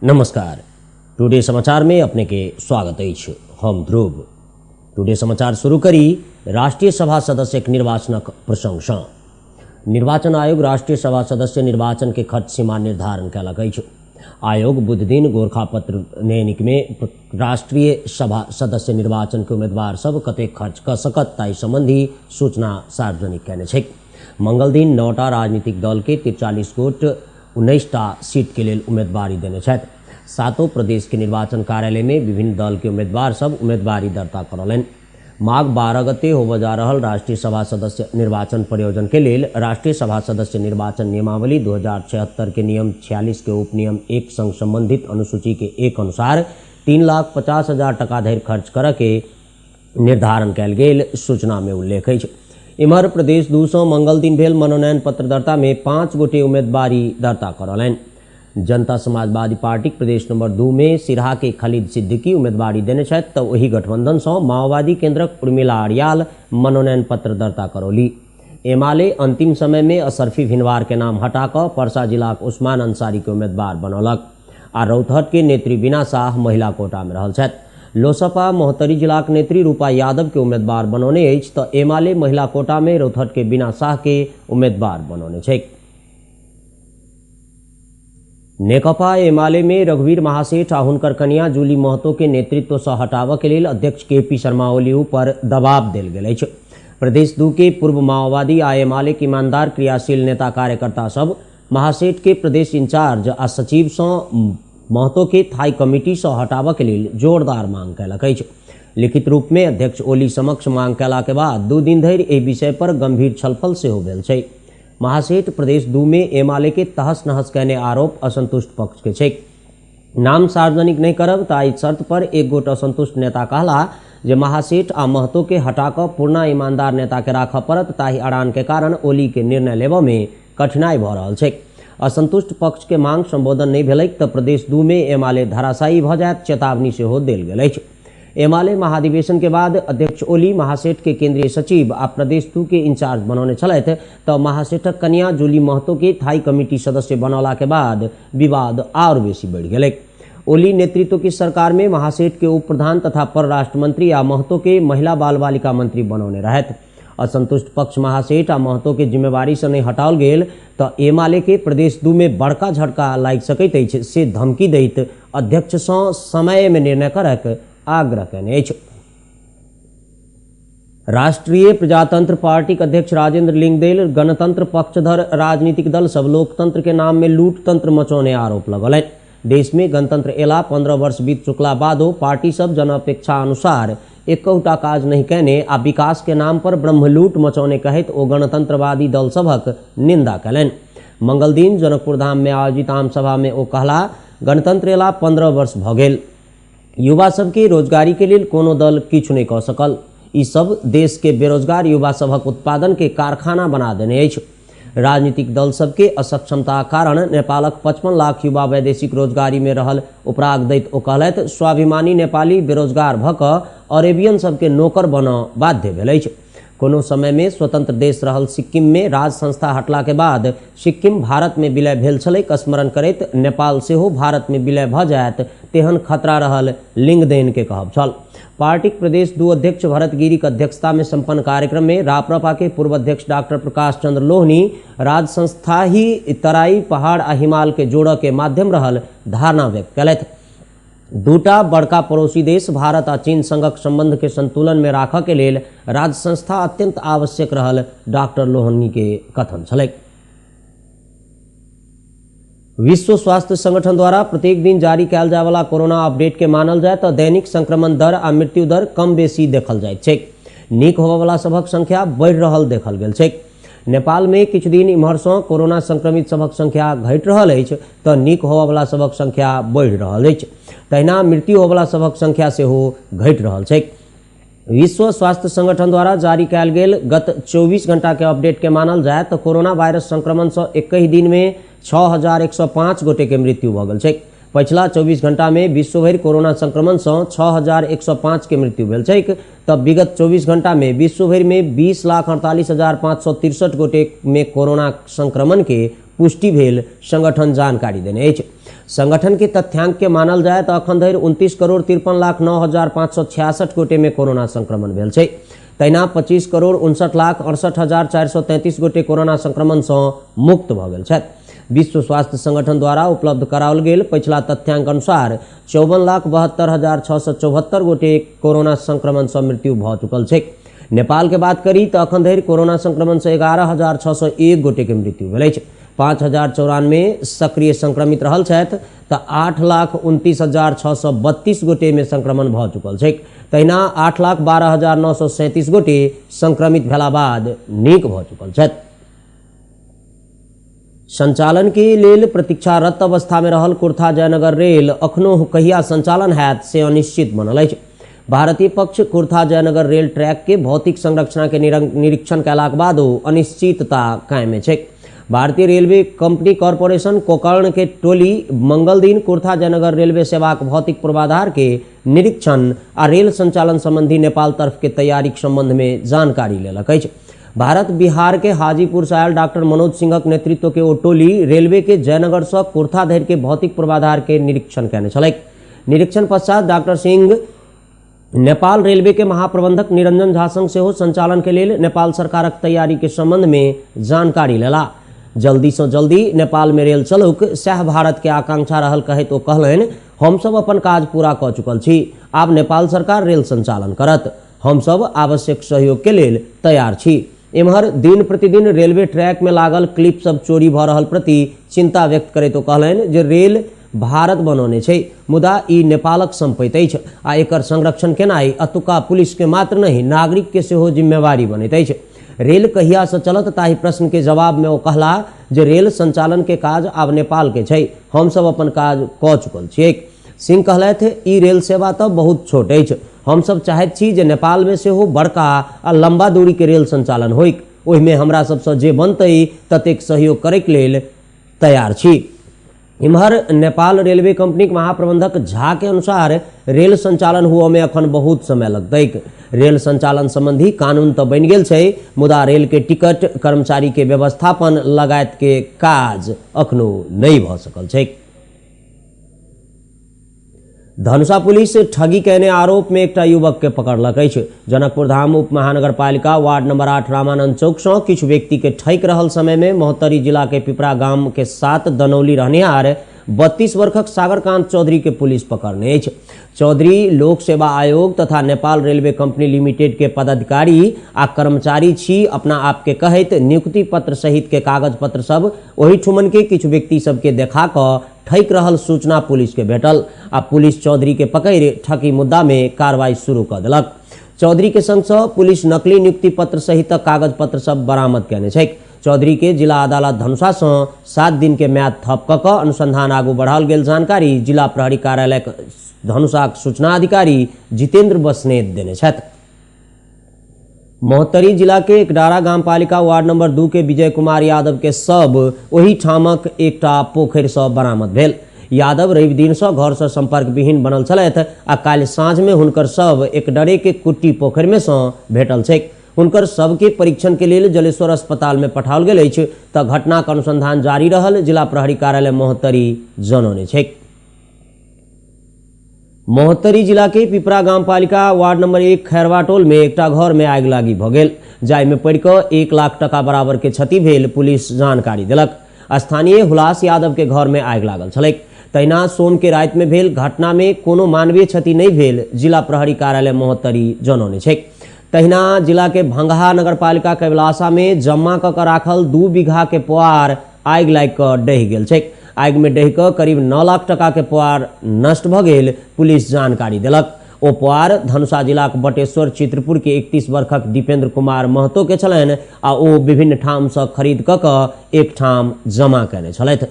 नमस्कार। टुडे समाचार में अपने के स्वागत अछि। हम ध्रुव। टुडे समाचार शुरू करी राष्ट्रीय सभा सदस्य निर्वाचनक प्रशंसा। निर्वाचन आयोग राष्ट्रीय सभा सदस्य निर्वाचन के खर्च सीमा निर्धारण कयलक अछि। आयोग बुध दिन गोरखापत्र नैनिक में राष्ट्रीय सभा सदस्य निर्वाचन के उम्मीदवार सब कतेक खर्च क सकत ताहि संबंधी सूचना सार्वजनिक कयने छै। मंगल दिन 9टा राजनीतिक दल के 43 गोट 19टा सीट के लिए उम्मीदवारी देने छथि। सातों प्रदेश के निर्वाचन कार्यालय में विभिन्न दल के उम्मीदवार सब उम्मीदवारी दर्ता करौलनि। माघ 12 गते होबय जा रहल राष्ट्रीय सभा सदस्य निर्वाचन प्रयोजन के लेल राष्ट्रीय सभा सदस्य निर्वाचन नियमावली 2076 के नियम 46 के उपनियम 1 संग संबंधित अनुसूची के 1 अनुसार 3,50,000 टका धरि खर्च करय के निर्धारण कयल गेल सूचना में उल्लेख अछि। इम्हर प्रदेश 2 सँ मंगल दिन भेल मनोनयन पत्र दर्ता में 5 गोटे उम्मीदवारी दर्ता करौलनि। जनता समाजवादी पार्टी प्रदेश नंबर 2 में सिरहा के खालिद सिद्दीकी उम्मीदवारी देने छथि तऽ ओही गठबंधन सँ माओवादी केंद्रक उर्मिला आर्याल मनोनयन पत्र दर्ता करौली। एमाले अंतिम समय में अशरफी भिनवार के नाम हटा कऽ परसा जिलाक उस्मान अंसारी के उम्मीदवार बनौलक आ रौतहट के नेत्री बीना शाह महिला कोटा में रहल छथि। लोसपा महोत्तरी जिलाक नेत्री रूपा यादव के उम्मीदवार बनौने अछि तऽ एमाले महिला कोटा में रौतहट के बीना शाह के उम्मीदवार बनौने छै। नेकपा एमाले में रघुवीर महासेठ आ हुनकर कनिया जूली महतो के नेतृत्व से हटाबय के लेल अध्यक्ष केपी शर्मा ओली पर दबाव देल गेल अछि। प्रदेश 2 के पूर्व माओवादी आ एमाले के ईमानदार क्रियाशील नेता कार्यकर्ता सब महासेठ के प्रदेश इंचार्ज आ सचिव से महतो के थाई कमिटी से हटाबय के लेल जोरदार मांग कयलक अछि। लिखित रूप में अध्यक्ष ओली समक्ष मांग कयला के बाद 2 दिन धरि एहि विषय पर गंभीर छलफल सेहो भेल छै। महासेठ प्रदेश 2 में एमाले के तहस नहस कहने आरोप असंतुष्ट पक्ष के छै। नाम सार्वजनिक नहीं करब ताहि शर्त पर एक गोट असंतुष्ट नेता कहला जे महासेठ आ महतो के हटाकऽ पूर्णा ईमानदार नेता के राखऽ पड़त ताहि अड़ान के कारण ओली के निर्णय लेबऽ में कठिनाई भऽ रहल छै। असंतुष्ट पक्ष के मांग संबोधन नहीं भेलैक तऽ प्रदेश 2 में एमाले धराशायी भऽ जायत चेतावनी सेहो देल गेल अछि। एमाले महाधिवेशन के बाद अध्यक्ष ओली महासेठ के केंद्रीय सचिव आ प्रदेश 2 के इंचार्ज बनौने छलथि तऽ महासेठक कनिया जूली महतो के थाई कमिटी सदस्य बनौला के बाद विवाद और बेसी बढ़ि गेलै। ओली नेतृत्व की सरकार में महासेठ के उप प्रधान तथा परराष्ट्र मंत्री आ महतो के महिला बाल बालिका मंत्री बनौने रहथि। असंतुष्ट पक्ष महासेठ आ महतो के जिम्मेवारी से नहीं हटाओल गेल तऽ एमाले के प्रदेश 2 में बड़का झटका लागि सकैत अछि से धमकी दैत अध्यक्ष सँ समय में निर्णय करक आग्रह कयने अछि। राष्ट्रीय प्रजातंत्र पार्टी के अध्यक्ष राजेंद्र लिंगदेल गणतंत्र पक्षधर राजनीतिक दल सब लोकतंत्र के नाम में लूट तंत्र मचौने आरोप लगौलनि। देश में गणतंत्र एला 15 वर्ष बीत चुकला बादो पार्टी सब जन अपेक्षा अनुसार एकौटा काज नहीं कयने आ विकास के नाम पर ब्रह्मलूट मचौने कहैत ओ गणतंत्रवादी दल सभक निंदा कयलनि। मंगल दिन जनकपुर धाम में आयोजित आम सभा में ओ कहला गणतंत्र एला 15 वर्ष भऽ गेल, युवा सबके रोजगारी के लेल कोनो दल किछु नहीं कऽ सकल। ई सब देश के बेरोजगार युवा सभक उत्पादन के कारखाना बना देने अछि। राजनीतिक दल सबके असक्षमता कारण नेपालक 55 लाख युवा वैदेशिक रोजगारी में रहल उपराग दैत ओ कहलथि स्वाभिमानी नेपाली बेरोजगार भऽ कऽ अरेबियन सबके नौकर बनऽ बाध्य भेल अछि। कोनो समय में स्वतंत्र देश रहल सिक्किम में राज संस्था हटला के बाद सिक्किम भारत में विलय भेल छलैक स्मरण करैत नेपाल सेहो भारत में विलय भऽ जायत तेहन खतरा रहल लिंगदेन के कहब छल। पार्टी प्रदेश 2 अध्यक्ष भरत गिरी की अध्यक्षता में संपन्न कार्यक्रम में राप्रपा के पूर्व अध्यक्ष डॉक्टर प्रकाश चंद्र लोहनी राज संस्था ही तराई पहाड़ आ हिमाल के जोड़ऽ के माध्यम रहल धारणा व्यक्त कयलथि। दूटा बड़का पड़ोसी देश भारत आ चीन संगक संबंध के संतुलन में राखऽ के लेल राज संस्था अत्यंत आवश्यक रहल डॉक्टर लोहनी के कथन छलैक। विश्व स्वास्थ्य संगठन द्वारा प्रत्येक दिन जारी कयल जाय वाला कोरोना अपडेट के मानल जाय तऽ दैनिक संक्रमण दर आ मृत्यु दर कम बेसी देखल जाइत छै। नीक होबय वाला सभक संख्या बढ़ि रहल देखल गेल छै। नेपाल में किछु दिन इम्हर सँ कोरोना संक्रमित सभक संख्या घटि रहल अछि तऽ नीक होबय वाला सभक संख्या बढ़ि रहल अछि। तहिना मृत्यु होबय वाला सभक संख्या सेहो घटि रहल छै। विश्व स्वास्थ्य संगठन द्वारा जारी कयल गेल गत 24 घंटा के अपडेट के मानल जाय तऽ कोरोना वायरस संक्रमण से एक ही दिन में 6,105 गोटे के मृत्यु भऽ गेल छै। पिछला 24 घंटा में विश्वभरि कोरोना संक्रमण से 6,105 के मृत्यु भेल छै तऽ विगत 24 घंटा में विश्वभरि में 20,48,563 गोटे में कोरोना संक्रमण के पुष्टि भेल संगठन जानकारी देने अछि। संगठन के तथ्यांक के मानल जाए तो अखन धरि 29,53,09,566 गोटे में कोरोना संक्रमण भेल छै। तहिना 25,59,68,433 गोटे कोरोना संक्रमण से मुक्त भ गेल छथि। विश्व स्वास्थ्य संगठन द्वारा उपलब्ध कराओल गेल पछिला तथ्यांक अनुसार 54,72,674 गोटे कोरोना संक्रमण से मृत्यु भ चुकल छै। नेपाल के बात करी तो अखन धरि कोरोना संक्रमण से 11,601 गोटे के मृत्यु भेल अछि। 5,094 सक्रिय संक्रमित रहल छथि तो 8,29,632 गोटे में संक्रमण भ चुकल छै। तहिना 8,12,937 गोटे संक्रमित भेला बाद नीक भ चुकल छथि। संचालन के लेल प्रतीक्षारत अवस्था में रहल कुर्था जयनगर रेल अखनो कहिया संचालन हैत से अनिश्चित बनल अछि। भारतीय पक्ष कुर्था जयनगर रेल ट्रैक के भौतिक संरचना के निरीक्षण कयलाक बादो अनिश्चितता कायम छै। भारतीय रेलवे कंपनी कॉरपोरेशन कोकर्ण के टोली मंगल दिन कुर्था जयनगर रेलवे सेवाक भौतिक पूर्वाधार के निरीक्षण आ रेल संचालन संबंधी नेपाल तरफ के तैयारी के संबंध में जानकारी लेलक अछि। भारत बिहार के हाजीपुर से आयल डॉक्टर मनोज सिंहक नेतृत्व के ओ टोली रेलवे के जयनगर से कुर्था धरि के भौतिक पूर्वाधार के निरीक्षण कयने छलैक। निरीक्षण पश्चात डॉक्टर सिंह नेपाल रेलवे के महाप्रबंधक निरंजन झा संग सेहो संचालन के लेल नेपाल सरकारक तैयारी के संबंध में जानकारी लेला। जल्दी से जल्दी नेपाल में रेल चलुक सह भारत के आकांक्षा रहल कहैत ओ कहलनि, हम सब अपन काज पूरा क चुकल छी, आब नेपाल सरकार रेल संचालन करत, हम सब आवश्यक सहयोग के लेल तैयार छी। एम्हर दिन प्रतिदिन रेलवे ट्रैक में लागल क्लिप सब चोरी भ रहल प्रति चिंता व्यक्त करैत ओ कहलनि जे रेल भारत बनौने छै, मुदा ई नेपालक संपत्ति अछि आ एकर संरक्षण केनाई अतुका पुलिस के मात्र नहीं नागरिक के सेहो जिम्मेवारी बनैत अछि। रेल कहिया से चलत ताहि प्रश्न के जवाब में ओ कहला जे रेल संचालन के काज आब नेपाल के छै, हम सब अपन काज क चुकल छियै। सिंह कहलथि, ई रेल सेवा तो बहुत छोट अछि, हम सब चाहैत छी जे नेपाल में सेहो बड़का आ लंबा दूरी के रेल संचालन होइक, ओहिमे हमरा सबसे जे बनतै ततेक सहयोग करैक लेल तैयार छी। इम्हर नेपाल रेलवे कंपनी के महाप्रबंधक झा के अनुसार रेल संचालन हुआ में अखन बहुत समय लगतैक। रेल संचालन संबंधी कानून तो बनि गेल छै, मुदा रेल के टिकट, कर्मचारी के व्यवस्थापन लगायत के काज अखनो नहीं भ सकल छै। धनुषा पुलिस ठगी कयने आरोप में एकटा युवक के पकड़लक अछि। जनकपुर धाम उप महानगरपालिका वार्ड नंबर 8 रामानंद चौक से किछु व्यक्ति के ठैक रहल समय में महोत्तरी जिला के पिपरा गांव के 7 दनौली रहनिहार 32 वर्षक सागरकांत चौधरी के पुलिस पकड़ने अछि। चौधरी लोक सेवा आयोग तथा नेपाल रेलवे कंपनी लिमिटेड के पदाधिकारी आ कर्मचारी छी। अपना आप के कहैत नियुक्ति पत्र सहित के कागज पत्र सब ओही ठुमन के किछु व्यक्ति सबके देखा क ठैक रहल सूचना पुलिस के भेटल आ पुलिस चौधरी के पकड़ ठगी मुद्दा में कार्रवाई शुरू कर देलक। चौधरी के संग सँ पुलिस नकली नियुक्ति पत्र सहित कागज पत्र सब बरामद कयने छैक। चौधरी के जिला अदालत धनुषा से 7 दिन के म्याद थप क अनुसंधान आगू बढ़ाओल गेल जानकारी जिला प्रहरी कार्यालय धनुषाक सूचना अधिकारी जितेंद्र बसनेत देने छथि। महोत्तरी जिला के एकडारा गामपालिका वार्ड नंबर 2 के विजय कुमार यादव के शव ओही ठामक एकटा पोखरि से बरामद भेल। यादव रवि दिन से घर से संपर्क विहीन बनल छलथि आ काल्हि साँझ में हुनकर शव एकडरे के कुट्टी पोखरि में से भेटल छैक। हुनकर शव के परीक्षण के लिए जलेश्वर अस्पताल में पठाओल गेल अछि तऽ घटनाक अनुसंधान जारी रहल जिला प्रहरी कार्यालय महोत्तरी जनौने छैक। महोत्तरी जिला के पिपरा गामपालिका वार्ड नंबर 1 खैरवाटोल में एकटा घर में आगि लागी भ गेल, जाहि में पड़ि कऽ 1 लाख टका बराबर के क्षति भेल पुलिस जानकारी देलक। स्थानीय हुलास यादव के घर में आगि लागल छलैक। तहिना सोम के राति में भेल घटना में कोनो मानवीय क्षति नहीं भेल जिला प्रहरी कार्यालय महोत्तरी जनौने छैक। तहिना जिला के भंगहा नगरपालिका कैलासा में जमा कऽ राखल 2 बीघा के पुआर आगि लागि कऽ डहि गेल छैक। आगि में डहि कऽ करीब 9 लाख टका के पुआर नष्ट भ गेल पुलिस जानकारी देलक। ओ पुआर धनुषा जिलाक बटेश्वर चित्रपुर के 31 वर्षक दीपेंद्र कुमार महतो के छलनि आ ओ विभिन्न ठाम से खरीद कऽ एक ठाम जमा कयने छलथि।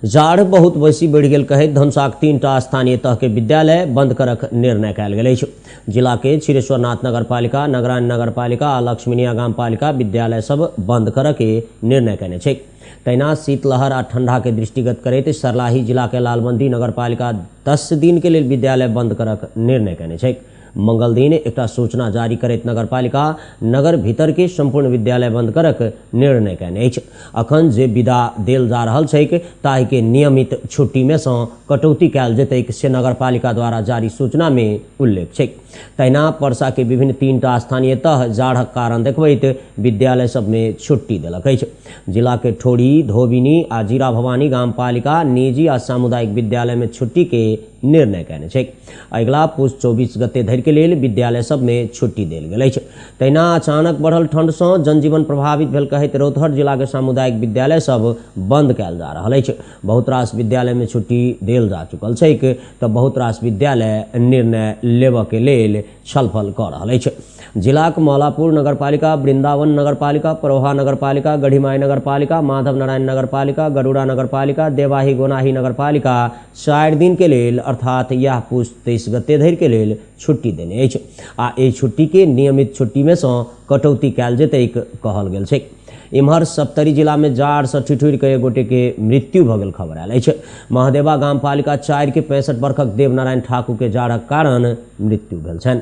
जाड़ बहुत बेसी बढ़ि गेल कहैत धनुषाक 3टा स्थानीय तह के विद्यालय बंद करक निर्णय कयल गेल अछि। जिला के क्षीरेश्वरनाथ नगरपालिका, नगरानी नगरपालिका आ लक्ष्मीनिया गामपालिका विद्यालय सब बंद करक निर्णय कयने छै। तहिना शीतलहर आ ठंडा के दृष्टिगत करैत सर्लाही जिला के लालबंदी नगरपालिका 10 दिन के लेल विद्यालय बंद करक निर्णय कयने छै। मंगल दिन एक सूचना जारी करैत नगरपालिका नगर भीतर के संपूर्ण विद्यालय बंद करक निर्णय कयने अछि। अखन जे विदा देल जा रहल छैक ताहि के नियमित छुट्टी में सँ कटौती कयल जेतैक से नगरपालिका द्वारा जारी सूचना में उल्लेख छैक। तहिना परसा के विभिन्न 3टा स्थानीय तह जाड़क कारण देखबैत विद्यालय सब में छुट्टी देलक अछि। जिला के ठोड़ी, धोबिनी आ जीरा भवानी गाम पालिका निजी आ सामुदायिक विद्यालय में छुट्टी के निर्णय कयने छैक। अगिला पुष 24 गते धरि के लेल विद्यालय सब में छुट्टी देल गेल अछि। तहिना अचानक बढ़ल ठंड सँ जनजीवन प्रभावित भेल कहैत रौतहट जिला के सामुदायिक विद्यालय सब बंद कयल जा रहल अछि। बहुत रास विद्यालय में छुट्टी देल जा चुकल छैक तऽ बहुत रास विद्यालय निर्णय लेबऽ के लेल छलफल कऽ रहल अछि। जिलाक मौलापुर नगरपालिका, वृंदावन नगरपालिका, परोहा नगरपालिका, गढ़ीमाई नगरपालिका, माधव नारायण नगरपालिका, गरुड़ा नगरपालिका, देवाही गोनाही नगरपालिका 4 दिन के लेल अर्थात यह पुष 23 गते धरि के लेल छुट्टी देने अछि आ एहि छुट्टी के नियमित छुट्टी में सँ कटौती कयल जेतैक कहल गेल छैक। इम्हर सप्तरी जिला में जाड़ सँ ठिठुरि कऽ एक गोटे के मृत्यु भऽ गेल खबर आयल अछि। महादेवा गाम पालिका 4 के 65 वर्षक देवनारायण ठाकुर के जाड़क कारण मृत्यु भेल छनि।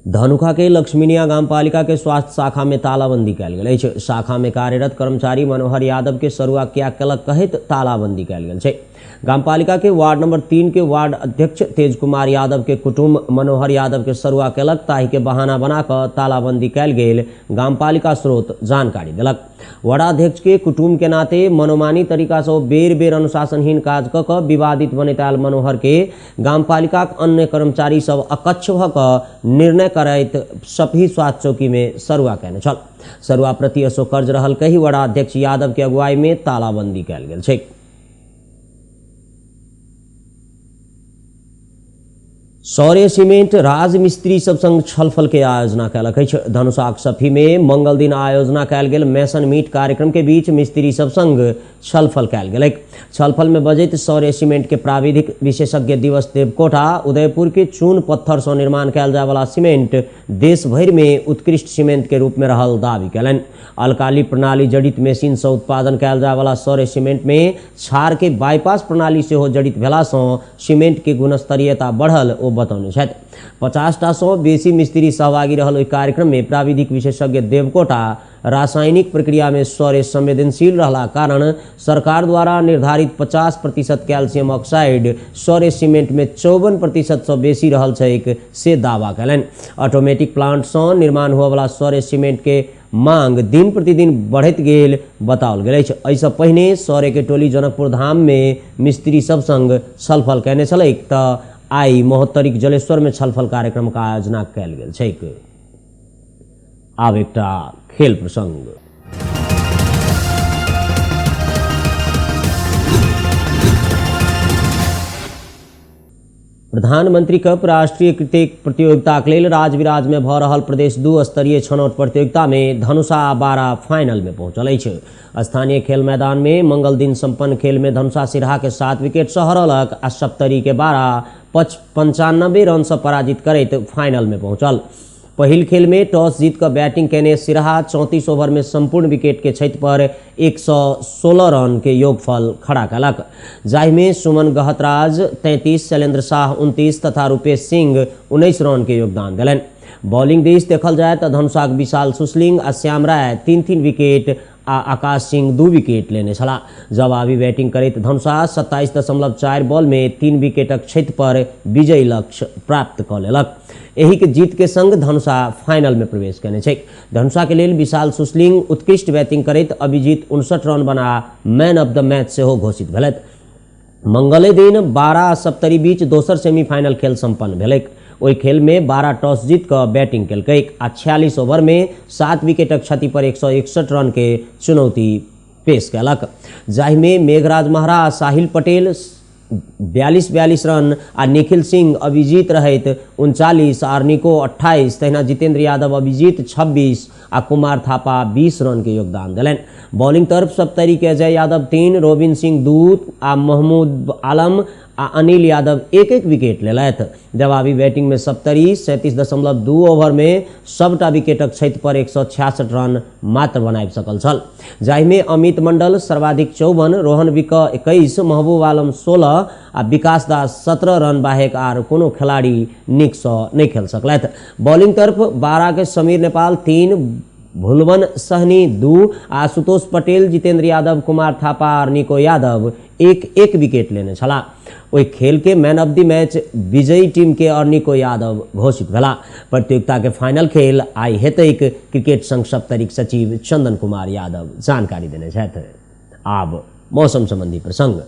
धनुखा के लक्ष्मीनिया गाम पालिका के स्वास्थ्य शाखा में तालाबंदी कयल गेल अछि। शाखा में कार्यरत कर्मचारी मनोहर यादव के सरुआ क्या केलक कहैत तालाबंदी कयल गेल छै। गाम पालिका के वार्ड नंबर 3 के वार्ड अध्यक्ष तेज कुमार यादव के कुटुंब मनोहर यादव के सरुआ केलक ताहि के बहाना बनाकऽ तालाबंदी कयल गेल गाम पालिका स्रोत जानकारी देलक। वार्डाध्यक्ष के कुटुंब के नाते मनोमानी तरीका सँ बेर बेर अनुशासनहीन काज कऽ कऽ विवादित बनैत आयल मनोहर के गाम पालिकाक अन्य कर्मचारी सब अकच्छ भऽ कऽ निर्णय करैत सफी स्वास्थ्य चौकी में सरुआ कयने छल। सरुआ प्रति असो कर्ज रहल कही वार्डाध्यक्ष यादव के अगुवाई में तालाबंदी कयल गेल छै। सौर्य सीमेंट राजमिस्त्री सब संग छलफल के आयोजना कयलक अछि। धनुषाक सफी में मंगल दिन आयोजना कयल गेल मैसन मीट कार्यक्रम के बीच मिस्त्री सब संग छलफल कयल गेलैक। छलफल में बजैत सौर्य सीमेंट के प्राविधिक विशेषज्ञ दिवस देवकोटा उदयपुर के चून पत्थर सँ निर्माण कयल जाय वाला सीमेंट देश भरि में उत्कृष्ट सीमेंट के रूप में रहल दावी कयलनि। अलकाली प्रणाली जड़ित मेशीन सँ उत्पादन कयल जाय वाला सौर्य सीमेंट में क्षार के बाईपास प्रणाली सेहो जड़ित भेला सँ सीमेंट के गुणस्तरीयता बढ़ल ओ बतौने छथि। 50टा सँ बेसी मिस्त्री सहभागी रहल ओहि कार्यक्रम में प्राविधिक विशेषज्ञ देवकोटा रासायनिक प्रक्रिया में सौर्य संवेदनशील रहला कारण सरकार द्वारा निर्धारित 50% कैल्शियम ऑक्साइड सौर्य सीमेंट में 54% सँ बेसी रहल छैक से दावा कयलनि। ऑटोमेटिक प्लांट सँ निर्माण हुअ वाला सौर्य सीमेंट के मांग दिन प्रतिदिन बढ़ैत गेल बताओल गेल अछि। एहिसँ पहिने सौर्य के टोली जनकपुर धाम में मिस्त्री सब संग छलफल कयने छलैक तऽ आई महोत्तरीक जलेश्वर में छलफल कार्यक्रम का आयोजना कयल गेल छैक। आब एकटा खेल प्रसंग। प्रधानमंत्री कप राष्ट्रीय क्रिकेट प्रतियोगिताक लेल राजविराज में भऽ रहल प्रदेश 2 स्तरीय छनौट प्रतियोगिता में धनुषा 12 फाइनल में पहुंचल अछि। स्थानीय खेल मैदान में मंगल दिन संपन्न खेल में धनुषा सिरहा के 7 विकेट सँ हरौलक आ सप्तरी के 95 रन सँ पराजित करैत फाइनल में पहुंचल। पहिल खेल में टॉस जीत कर बैटिंग केने सिरहा 34 ओवर में संपूर्ण विकेट के क्षति पर 116 रन के योगफल खड़ा कयलक, जाहि में सुमन गहतराज 33, शैलेंद्र शाह 29 तथा रूपेश सिंह 19 रन के योगदान दिलनि। बॉलिंग दिश देखल जाए तो धनुषाक विशाल सुसलिंग आ श्याम राय 3-3 विकेट आ आकाश सिंह 2 विकेट लेने छला। जवाबी बैटिंग करैत धनुषा 27.4 बॉल में 3 विकेटक क्षति पर विजयी लक्ष्य प्राप्त कऽ लेलक। एही के जीत के संग धनुषा फाइनल में प्रवेश कयने छै। धनुषा के लेल विशाल सुसलिंग उत्कृष्ट बैटिंग करैत अभिजीत 59 रन बना मैन ऑफ द मैच सेहो घोषित भेलथि। मंगले दिन 12 सप्तरी बीच दोसर सेमीफाइनल खेल संपन्न भेलैक। ओहि खेल में 12 टॉस जीत कऽ बैटिंग केलकैक आ 46 ओवर में 7 विकेटक क्षति पर 161 रन के चुनौती पेश कयलक, जाहि में मेघराज महरा आ साहिल पटेल 42 रन आ निखिल सिंह अभिजीत रहैत 39 आ निको 28, तहिना जितेंद्र यादव अभिजीत 26 आ कुमार थापा 20 रन के योगदान दिलनि। बॉलिंग तरफ सप्तरी के अजय यादव 3, रोबिन सिंह 2 आ महमूद आलम आ अनिल यादव एक एक विकेट लेलथि। जवाबी बैटिंग में सप्तरी 37.2 ओवर में सबटा विकेटक क्षति पर 166 रन मात्र बनाबि सकल छल, जाहिमे अमित मंडल सर्वाधिक 54, रोहन विक 21, महबूब आलम 16 आ विकास दास 17 रन बाहेक आर कोनो खिलाड़ी नीक सँ नहीं खेल सकलथि। बॉलिंग तरफ 12 के समीर नेपाल 3, भुलवन सहनी 2, आशुतोष पटेल, जितेंद्र यादव, कुमार थापा और निको यादव एक एक विकेट लेने छला। ओहि खेल के मैन ऑफ द मैच विजयी टीम के और निको यादव घोषित भेला। प्रतियोगिता के फाइनल खेल आई हेतैक, क्रिकेट संघ सप्तरीक सचिव चंदन कुमार यादव जानकारी देने छथि। आब मौसम संबंधी प्रसंग।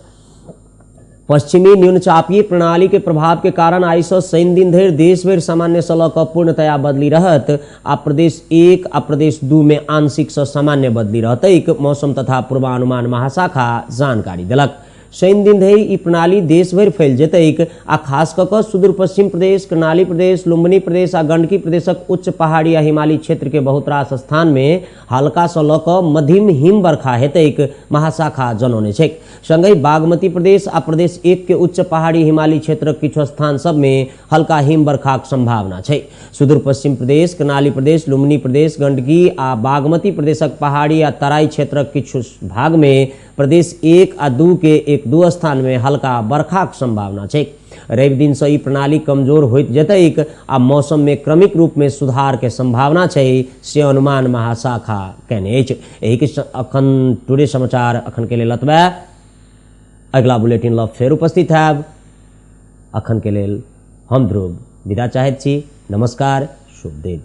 पश्चिमी न्यूनचापीय प्रणाली के प्रभाव के कारण आई से शनि दिन धरि देश भरि सामान्य सँ लऽ कऽ पूर्णतया बदली रहत आ प्रदेश 1 आ प्रदेश 2 में आंशिक से सामान्य बदली रहतैक मौसम तथा पूर्वानुमान महाशाखा जानकारी देलक। शनि दिन धरि ई प्रणाली देश भरि फैल जेतैक आ खास कऽ कऽ सुदूर पश्चिम प्रदेश, कर्णाली प्रदेश, लुम्बिनी प्रदेश आ गंडकी प्रदेशक उच्च पहाड़ी आ हिमालयी क्षेत्र के बहुत रास स्थान में हल्का सँ लऽ कऽ मध्यम हिम बरखा हेतैक महाशाखा जनौने छै। संगहि बागमती प्रदेश आ प्रदेश 1 के उच्च पहाड़ी हिमालयी क्षेत्रक किछु स्थान सब में हल्का हिम बरखाक संभावना छै। सुदूर पश्चिम प्रदेश, कर्णाली प्रदेश, लुम्बिनी प्रदेश, गंडकी आ बागमती प्रदेशक पहाड़ी आ तराई क्षेत्रक किछु भाग में प्रदेश 1 आ 2 के 1-2 स्थान में हल्का बरखाक संभावना छै। रवि दिन से ई प्रणाली कमजोर होइत जेतैक आ मौसम में क्रमिक रूप में सुधार के संभावना छै से अनुमान महाशाखा कहने अछि। एहि के अखन टुडे समाचार अखन के लेल अतबे। अगला बुलेटिन लऽ फेर उपस्थित हैब। अखन के लेल हम ध्रुव विदा चाहैत छी। नमस्कार, शुभ दिन।